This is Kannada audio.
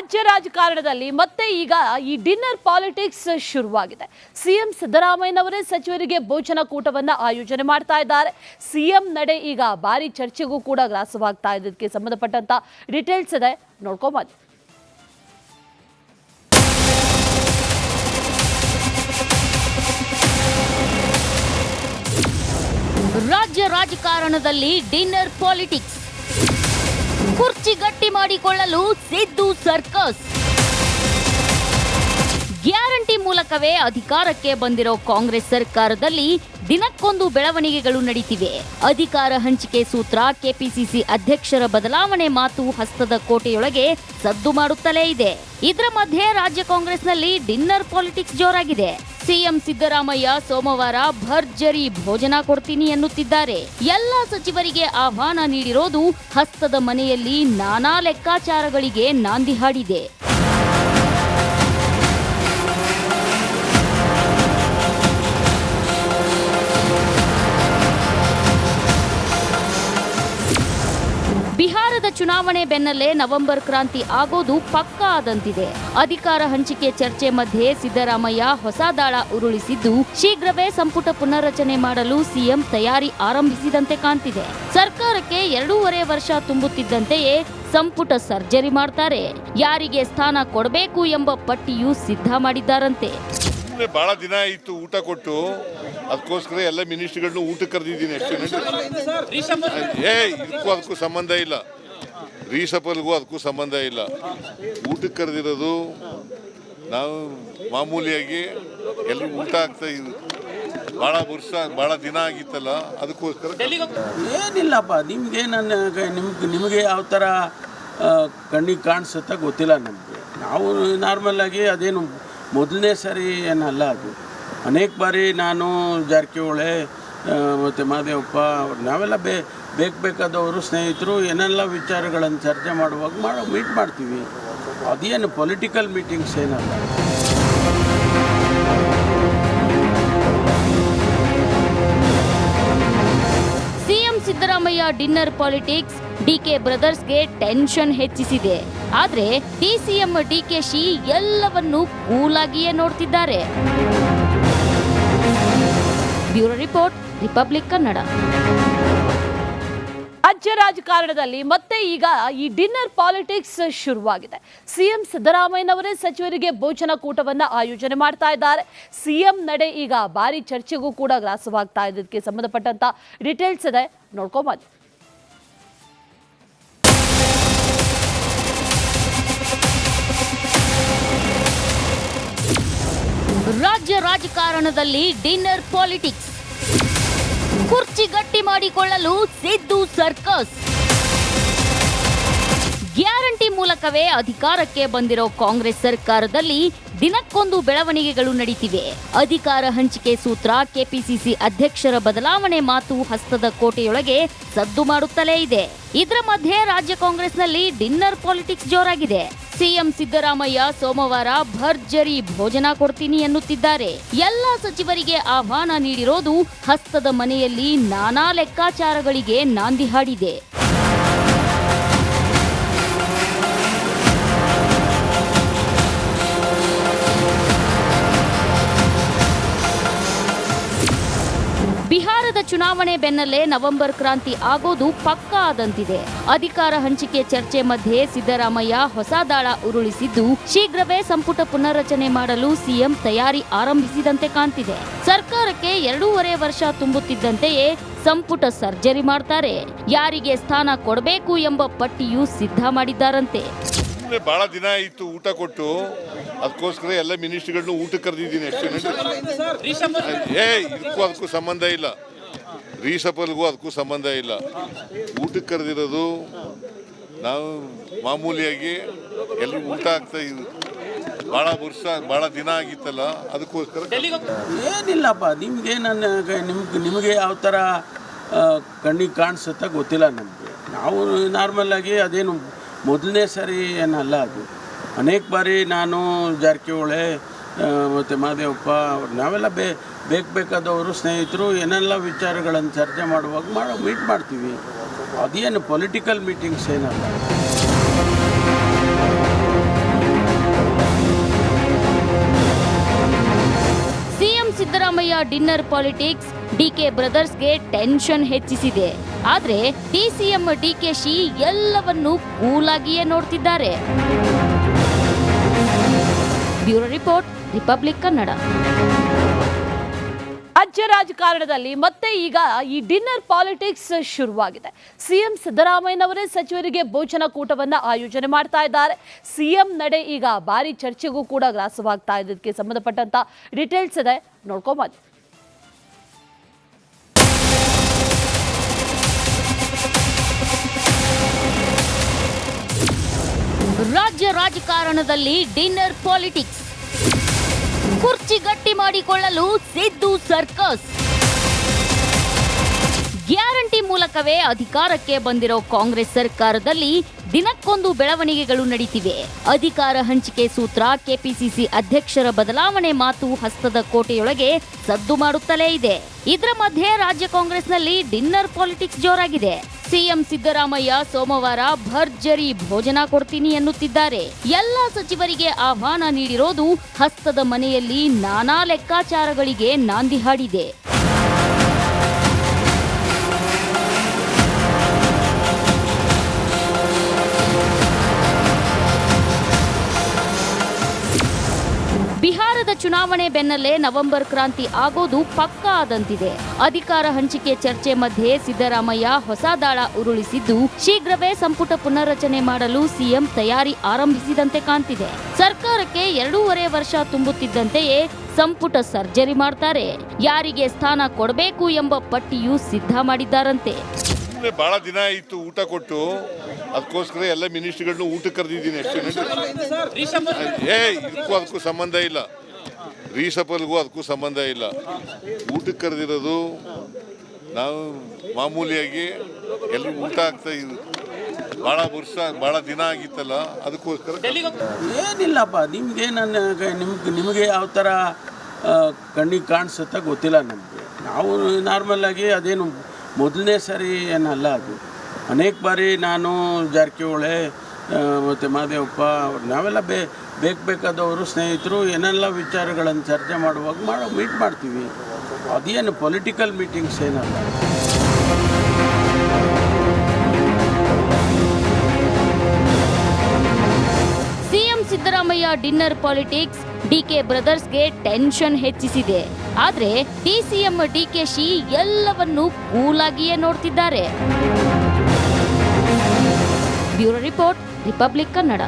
ರಾಜ್ಯ ರಾಜಕಾರಣದಲ್ಲಿ ಮತ್ತೆ ಈಗ ಈ ಡಿನ್ನರ್ ಪಾಲಿಟಿಕ್ಸ್ ಶುರುವಾಗಿದೆ. ಸಿಎಂ ಸಿದ್ದರಾಮಯ್ಯನವರೇ ಸಚಿವರಿಗೆ ಭೋಜನ ಕೂಟವನ್ನ ಆಯೋಜನೆ ಮಾಡ್ತಾ ಇದ್ದಾರೆ. ಸಿಎಂ ನಡೆ ಈಗ ಭಾರಿ ಚರ್ಚೆಗೂ ಕೂಡ ಗ್ರಾಸವಾಗ್ತಾ ಇದಕ್ಕೆ ಸಂಬಂಧಪಟ್ಟಂತ ಡೀಟೇಲ್ಸ್ ಇದೆ, ನೋಡ್ಕೊಂಬನ್ನಿ. ರಾಜ್ಯ ರಾಜಕಾರಣದಲ್ಲಿ ಡಿನ್ನರ್ ಪಾಲಿಟಿಕ್ಸ್, ಕುರ್ಚಿ ಗಟ್ಟಿ ಮಾಡಿಕೊಳ್ಳಲು ಸಿದ್ದು ಸರ್ಕಸ್. ಗ್ಯಾರಂಟಿ ಮೂಲಕವೇ ಅಧಿಕಾರಕ್ಕೆ ಬಂದಿರೋ ಕಾಂಗ್ರೆಸ್ ಸರ್ಕಾರದಲ್ಲಿ ದಿನಕ್ಕೊಂದು ಬೆಳವಣಿಗೆಗಳು ನಡೀತಿವೆ. ಅಧಿಕಾರ ಹಂಚಿಕೆ ಸೂತ್ರ, ಕೆಪಿಸಿಸಿ ಅಧ್ಯಕ್ಷರ ಬದಲಾವಣೆ ಮಾತು ಹಸ್ತದ ಕೋಟೆಯೊಳಗೆ ಸದ್ದು ಮಾಡುತ್ತಲೇ ಇದೆ. ಇದರ ಮಧ್ಯೆ ರಾಜ್ಯ ಕಾಂಗ್ರೆಸ್ನಲ್ಲಿ ಡಿನ್ನರ್ ಪಾಲಿಟಿಕ್ಸ್ ಜೋರಾಗಿದೆ. ಸಿಎಂ ಸಿದ್ದರಾಮಯ್ಯ ಸೋಮವಾರ ಭರ್ಜರಿ ಭೋಜನ ಕೊಡ್ತೀನಿ ಎನ್ನುತ್ತಿದ್ದಾರೆ. ಎಲ್ಲಾ ಸಚಿವರಿಗೆ ಆಹ್ವಾನ ನೀಡಿರೋದು ಹಸ್ತದ ಮನೆಯಲ್ಲಿ ನಾನಾ ಲೆಕ್ಕಾಚಾರಗಳಿಗೆ ನಾಂದಿ ಹಾಡಿದೆ. ಬಿಹಾರದ ಚುನಾವಣೆ ಬೆನ್ನಲ್ಲೇ ನವೆಂಬರ್ ಕ್ರಾಂತಿ ಆಗೋದು ಪಕ್ಕಾ ಆದಂತಿದೆ. ಅಧಿಕಾರ ಹಂಚಿಕೆ ಚರ್ಚೆ ಮಧ್ಯೆ ಸಿದ್ದರಾಮಯ್ಯ ಹೊಸ ದಾಳ ಉರುಳಿಸಿದ್ದು, ಶೀಘ್ರವೇ ಸಂಪುಟ ಪುನರ್ರಚನೆ ಮಾಡಲು ಸಿಎಂ ತಯಾರಿ ಆರಂಭಿಸಿದಂತೆ ಕಾಣ್ತಿದೆ. ಸರ್ಕಾರಕ್ಕೆ 2.5 ವರ್ಷ ತುಂಬುತ್ತಿದ್ದಂತೆಯೇ ಸಂಪುಟ ಸರ್ಜರಿ ಮಾಡ್ತಾರೆ. ಯಾರಿಗೆ ಸ್ಥಾನ ಕೊಡಬೇಕು ಎಂಬ ಪಟ್ಟಿಯೂ ಸಿದ್ಧ ಮಾಡಿದ್ದಾರಂತೆ. ಬಹಳ ದಿನ ಆಯಿತು ಊಟ ಕೊಟ್ಟು, ಅದಕ್ಕೋಸ್ಕರ ಎಲ್ಲ ಮಿನಿಸ್ಟ್ರಿಗಳನ್ನ ಊಟಕ್ಕೆ ಕರೆದಿದ್ದೀನಿ. ಇದಕ್ಕೂ ಅದಕ್ಕೂ ಸಂಬಂಧ ಇಲ್ಲ, ರೀಸಪಲ್ಗೂ ಅದಕ್ಕೂ ಸಂಬಂಧ ಇಲ್ಲ. ಊಟಕ್ಕೆ ಕರೆದಿರೋದು ನಾವು ಮಾಮೂಲಿಯಾಗಿ ಎಲ್ರಿಗೂ ಊಟ ಆಗ್ತಾ ಇದ್ದು ಭಾಳ ದಿನ ಆಗಿತ್ತಲ್ಲ, ಅದಕ್ಕೋಸ್ಕರ. ಏನಿಲ್ಲಪ್ಪ, ನಿಮಗೆ ಯಾವ ಥರ ಕಣ್ಣಿಗೆ ಕಾಣಿಸುತ್ತಾ ಗೊತ್ತಿಲ್ಲ ನಮಗೆ. ನಾವು ನಾರ್ಮಲ್ ಆಗಿ ಅದೇನು ಮೊದಲನೇ ಸರಿ ಏನಲ್ಲ, ಅದು ಅನೇಕ ಬಾರಿ ನಾನು ಜಾರಕಿಹೊಳಿ ಮತ್ತು ಮಹದೇವಪ್ಪ ನಾವೆಲ್ಲ ಬೇಕಾದವರು ಸ್ನೇಹಿತರು ಏನೆಲ್ಲ ವಿಚಾರಗಳನ್ನು ಚರ್ಚೆ ಮಾಡುವಾಗ ಮೀಟ್ ಮಾಡ್ತೀವಿ. ಅದೇನು ಪೊಲಿಟಿಕಲ್ ಮೀಟಿಂಗ್ಸ್ ಏನಲ್ಲ. CM Siddaramaiah dinner politics DK ಬ್ರದರ್ಸ್ಗೆ ಟೆನ್ಷನ್ ಹೆಚ್ಚಿಸಿದೆ. ಆದ್ರೆ ಡಿಸಿಎಂ ಡಿಕೆಶಿ ಎಲ್ಲವನ್ನೂ ಕೂಲಾಗಿಯೇ ನೋಡ್ತಿದ್ದಾರೆ. Bureau report, Republic Kannada. ರಾಜ್ಯ ರಾಜಕಾರಣದಲ್ಲಿ ಮತ್ತೆ ಈಗ ಈ ಡಿನ್ನರ್ ಪಾಲಿಟಿಕ್ಸ್ ಶುರುವಾಗಿದೆ. ಸಿಎಂ ಸಿದ್ದರಾಮಯ್ಯನವರೇ ಸಚಿವರಿಗೆ ಭೋಜನ ಕೂಟವನ್ನ ಆಯೋಜನೆ ಮಾಡ್ತಾ ಇದ್ದಾರೆ. ಸಿಎಂ ನಡೆ ಈಗ ಭಾರಿ ಚರ್ಚೆಗೂ ಕೂಡ ಗ್ರಾಸವಾಗ್ತಾ ಇದಕ್ಕೆ ಸಂಬಂಧಪಟ್ಟಂತ ಡೀಟೇಲ್ಸ್ ಇದೆ, ನೋಡ್ಕೊಂಬನ್ನಿ. ರಾಜ್ಯ ರಾಜಕಾರಣದಲ್ಲಿ ಡಿನ್ನರ್ ಪಾಲಿಟಿಕ್ಸ್, ಕುರ್ಚಿ ಗಟ್ಟಿ ಮಾಡಿಕೊಳ್ಳಲು ಸಿದ್ದು ಸರ್ಕಸ್. ಗ್ಯಾರಂಟಿ ಮೂಲಕವೇ ಅಧಿಕಾರಕ್ಕೆ ಬಂದಿರೋ ಕಾಂಗ್ರೆಸ್ ಸರ್ಕಾರದಲ್ಲಿ ದಿನಕ್ಕೊಂದು ಬೆಳವಣಿಗೆಗಳು ನಡೀತಿವೆ. ಅಧಿಕಾರ ಹಂಚಿಕೆ ಸೂತ್ರ, ಕೆಪಿಸಿಸಿ ಅಧ್ಯಕ್ಷರ ಬದಲಾವಣೆ ಮಾತು ಹಸ್ತದ ಕೋಟೆಯೊಳಗೆ ಸದ್ದು ಮಾಡುತ್ತಲೇ ಇದೆ. ಇದರ ಮಧ್ಯೆ ರಾಜ್ಯ ಕಾಂಗ್ರೆಸ್ನಲ್ಲಿ ಡಿನ್ನರ್ ಪಾಲಿಟಿಕ್ಸ್ ಜೋರಾಗಿದೆ. ಸಿಎಂ ಸಿದ್ದರಾಮಯ್ಯ ಸೋಮವಾರ ಭರ್ಜರಿ ಭೋಜನ ಕೊಡ್ತೀನಿ ಎನ್ನುತ್ತಿದ್ದಾರೆ. ಎಲ್ಲಾ ಸಚಿವರಿಗೆ ಆಹ್ವಾನ ನೀಡಿರೋದು ಹಸ್ತದ ಮನೆಯಲ್ಲಿ ನಾನಾ ಲೆಕ್ಕಾಚಾರಗಳಿಗೆ ನಾಂದಿ ಹಾಡಿದೆ. ಬಿಹಾರದ ಚುನಾವಣೆ ಬೆನ್ನಲ್ಲೇ ನವೆಂಬರ್ ಕ್ರಾಂತಿ ಆಗೋದು ಪಕ್ಕಾ ಆದಂತಿದೆ. ಅಧಿಕಾರ ಹಂಚಿಕೆ ಚರ್ಚೆ ಮಧ್ಯೆ ಸಿದ್ದರಾಮಯ್ಯ ಹೊಸ ದಾಳ ಉರುಳಿಸಿದ್ದು, ಶೀಘ್ರವೇ ಸಂಪುಟ ಪುನರ್ರಚನೆ ಮಾಡಲು ಸಿಎಂ ತಯಾರಿ ಆರಂಭಿಸಿದಂತೆ ಕಾಣ್ತಿದೆ. ಸರ್ಕಾರಕ್ಕೆ 2.5 ವರ್ಷ ತುಂಬುತ್ತಿದ್ದಂತೆಯೇ ಸಂಪುಟ ಸರ್ಜರಿ ಮಾಡ್ತಾರೆ. ಯಾರಿಗೆ ಸ್ಥಾನ ಕೊಡಬೇಕು ಎಂಬ ಪಟ್ಟಿಯೂ ಸಿದ್ಧ ಮಾಡಿದ್ದಾರಂತೆ. ಬಹಳ ದಿನ ಆಯಿತು ಊಟ ಕೊಟ್ಟು, ಅದಕ್ಕೋಸ್ಕರ ಎಲ್ಲ ಮಿನಿಸ್ಟ್ರಿಗಳನ್ನ ಊಟಕ್ಕೆ ಕರೆದಿದ್ದೀನಿ. ಇದಕ್ಕೂ ಅದಕ್ಕೂ ಸಂಬಂಧ ಇಲ್ಲ, ರೀಸಪಲ್ಗೂ ಅದಕ್ಕೂ ಸಂಬಂಧ ಇಲ್ಲ. ಊಟಕ್ಕೆ ಕರೆದಿರೋದು ನಾವು ಮಾಮೂಲಿಯಾಗಿ ಎಲ್ರಿಗೂ ಊಟ ಆಗ್ತಾ ಇದ್ದು ಭಾಳ ದಿನ ಆಗಿತ್ತಲ್ಲ, ಅದಕ್ಕೋಸ್ಕರ. ಏನಿಲ್ಲಪ್ಪ, ನಿಮಗೆ ಯಾವ ಥರ ಕಣ್ಣಿಗೆ ಕಾಣಿಸುತ್ತಾ ಗೊತ್ತಿಲ್ಲ ನಮಗೆ. ನಾವು ನಾರ್ಮಲ್ ಆಗಿ ಅದೇನು ಮೊದಲನೇ ಸರಿ ಏನಲ್ಲ, ಅದು ಅನೇಕ ಬಾರಿ ನಾನು ಜಾರಕಿಹೊಳಿ ಮತ್ತು ಮಹದೇವಪ್ಪ ನಾವೆಲ್ಲ ಬೇಕಾದವರು ಸ್ನೇಹಿತರು ಏನೆಲ್ಲ ವಿಚಾರಗಳನ್ನು ಚರ್ಚೆ ಮಾಡುವಾಗ ಮೀಟ್ ಮಾಡ್ತೀವಿ. ಅದೇನು ಪೊಲಿಟಿಕಲ್ ಮೀಟಿಂಗ್ಸ್ ಏನಲ್ಲ. ಸಿದ್ದರಾಮಯ್ಯ ಡಿನ್ನರ್ ಪಾಲಿಟಿಕ್ಸ್ ಡಿಕೆ ಬ್ರದರ್ಸ್ಗೆ ಟೆನ್ಷನ್ ಹೆಚ್ಚಿಸಿದೆ. ಆದ್ರೆ ಡಿಸಿಎಂ ಡಿಕೆಶಿ ಎಲ್ಲವನ್ನೂ ಕೂಲಾಗಿಯೇ ನೋಡ್ತಿದ್ದಾರೆ. Bureau report, Republic Kannada. ರಾಜ್ಯ ರಾಜಕಾರಣದಲ್ಲಿ ಮತ್ತೆ ಈಗ ಈ ಡಿನ್ನರ್ ಪಾಲಿಟಿಕ್ಸ್ ಶುರುವಾಗಿದೆ. ಸಿಎಂ ಸಿದ್ದರಾಮಯ್ಯನವರೇ ಸಚಿವರಿಗೆ ಭೋಜನ ಕೂಟವನ್ನ ಆಯೋಜನೆ ಮಾಡ್ತಾ ಇದ್ದಾರೆ. ಸಿಎಂ ನಡೆ ಈಗ ಭಾರಿ ಚರ್ಚೆಗೂ ಕೂಡ ಗ್ರಾಸವಾಗ್ತಾ ಇದಕ್ಕೆ ಸಂಬಂಧಪಟ್ಟಂತ ಡೀಟೇಲ್ಸ್ ಇದೆ, ನೋಡ್ಕೊಂಬನ್ನಿ. ರಾಜ್ಯ ರಾಜಕಾರಣದಲ್ಲಿ ಡಿನ್ನರ್ ಪಾಲಿಟಿಕ್ಸ್. ಕುರ್ಚಿ ಗಟ್ಟಿ ಮಾಡಿಕೊಳ್ಳಲು ಸಿದ್ದು ಸರ್ಕಸ್. ಗ್ಯಾರಂಟಿ ಮೂಲಕವೇ ಅಧಿಕಾರಕ್ಕೆ ಬಂದಿರೋ ಕಾಂಗ್ರೆಸ್ ಸರ್ಕಾರದಲ್ಲಿ ದಿನಕ್ಕೊಂದು ಬೆಳವಣಿಗೆಗಳು ನಡೀತಿವೆ. ಅಧಿಕಾರ ಹಂಚಿಕೆ ಸೂತ್ರ, ಕೆಪಿಸಿಸಿ ಅಧ್ಯಕ್ಷರ ಬದಲಾವಣೆ ಮಾತು ಹಸ್ತದ ಕೋಟೆಯೊಳಗೆ ಸದ್ದು ಮಾಡುತ್ತಲೇ ಇದೆ. ಇದರ ಮಧ್ಯೆ ರಾಜ್ಯ ಕಾಂಗ್ರೆಸ್ನಲ್ಲಿ ಡಿನ್ನರ್ ಪಾಲಿಟಿಕ್ಸ್ ಜೋರಾಗಿದೆ. ಸಿಎಂ ಸಿದ್ದರಾಮಯ್ಯ ಸೋಮವಾರ ಭರ್ಜರಿ ಭೋಜನ ಕೊಡ್ತೀನಿ ಎನ್ನುತ್ತಿದ್ದಾರೆ. ಎಲ್ಲ ಸಚಿವರಿಗೆ ಆಹ್ವಾನ ನೀಡಿರೋದು ಹಸ್ತದ ಮನೆಯಲ್ಲಿ ನಾನಾ ಲೆಕ್ಕಾಚಾರಗಳಿಗೆ ನಾಂದಿ ಹಾಡಿದೆ. ಬಿಹಾರದ ಚುನಾವಣೆ ಬೆನ್ನಲ್ಲೇ ನವೆಂಬರ್ ಕ್ರಾಂತಿ ಆಗೋದು ಪಕ್ಕಾ ಆದಂತಿದೆ. ಅಧಿಕಾರ ಹಂಚಿಕೆ ಚರ್ಚೆ ಮಧ್ಯೆ ಸಿದ್ದರಾಮಯ್ಯ ಹೊಸ ದಾಳ ಉರುಳಿಸಿದ್ದು, ಶೀಘ್ರವೇ ಸಂಪುಟ ಪುನರ್ರಚನೆ ಮಾಡಲು ಸಿಎಂ ತಯಾರಿ ಆರಂಭಿಸಿದಂತೆ ಕಾಣ್ತಿದೆ. ಸರ್ಕಾರಕ್ಕೆ 2.5 ವರ್ಷ ತುಂಬುತ್ತಿದ್ದಂತೆಯೇ ಸಂಪುಟ ಸರ್ಜರಿ ಮಾಡ್ತಾರೆ. ಯಾರಿಗೆ ಸ್ಥಾನ ಕೊಡಬೇಕು ಎಂಬ ಪಟ್ಟಿಯೂ ಸಿದ್ಧ ಮಾಡಿದ್ದಾರಂತೆ. ಬಹಳ ದಿನ ಆಯಿತು ಊಟ ಕೊಟ್ಟು, ಅದಕ್ಕೋಸ್ಕರ ಎಲ್ಲ ಮಿನಿಸ್ಟ್ರಿಗಳನ್ನೂ ಊಟಕ್ಕೆ ಕರೆದಿದ್ದೀನಿ ಅಷ್ಟೇ. ಇದಕ್ಕೂ ಅದಕ್ಕೂ ಸಂಬಂಧ ಇಲ್ಲ, ರೀಸಪಲ್ಗೂ ಅದಕ್ಕೂ ಸಂಬಂಧ ಇಲ್ಲ. ಊಟಕ್ಕೆ ಕರೆದಿರೋದು ನಾವು ಮಾಮೂಲಿಯಾಗಿ ಎಲ್ಲರೂ ಊಟ ಆಗ್ತಾ ಇದ್ವಿ. ಭಾಳ ದಿನ ಆಗಿತ್ತಲ್ಲ, ಅದಕ್ಕೋಸ್ಕರ. ಏನಿಲ್ಲಪ್ಪ, ನಿಮಗೆ ಯಾವ ಥರ ಕಣ್ಣಿಗೆ ಕಾಣಿಸುತ್ತಾ ಗೊತ್ತಿಲ್ಲ ನಮಗೆ. ನಾವು ನಾರ್ಮಲಾಗಿ ಅದೇನು ಮೊದಲನೇ ಸರಿ ಏನಲ್ಲ, ಅದು ಅನೇಕ ಬಾರಿ ನಾನು ಜಾರಕಿಹೊಳಿ ಮತ್ತು ಮಾದೇವಪ್ಪ ನಾವೆಲ್ಲ ಬೇಕಾದವರು ಸ್ನೇಹಿತರು ಏನೆಲ್ಲ ವಿಚಾರಗಳನ್ನು ಚರ್ಚೆ ಮಾಡುವಾಗ ಮೀಟ್ ಮಾಡ್ತೀವಿ. ಅದೇನು ಪೊಲಿಟಿಕಲ್ ಮೀಟಿಂಗ್ಸ್ ಏನಲ್ಲ. CM Siddaramaiah dinner politics DK ಬ್ರದರ್ಸ್ಗೆ ಟೆನ್ಷನ್ ಹೆಚ್ಚಿಸಿದೆ. ಆದ್ರೆ ಡಿಸಿಎಂ ಡಿಕೆಶಿ ಎಲ್ಲವನ್ನೂ ಕೂಲಾಗಿಯೇ ನೋಡ್ತಿದ್ದಾರೆ. Bureau report, Republic Kannada.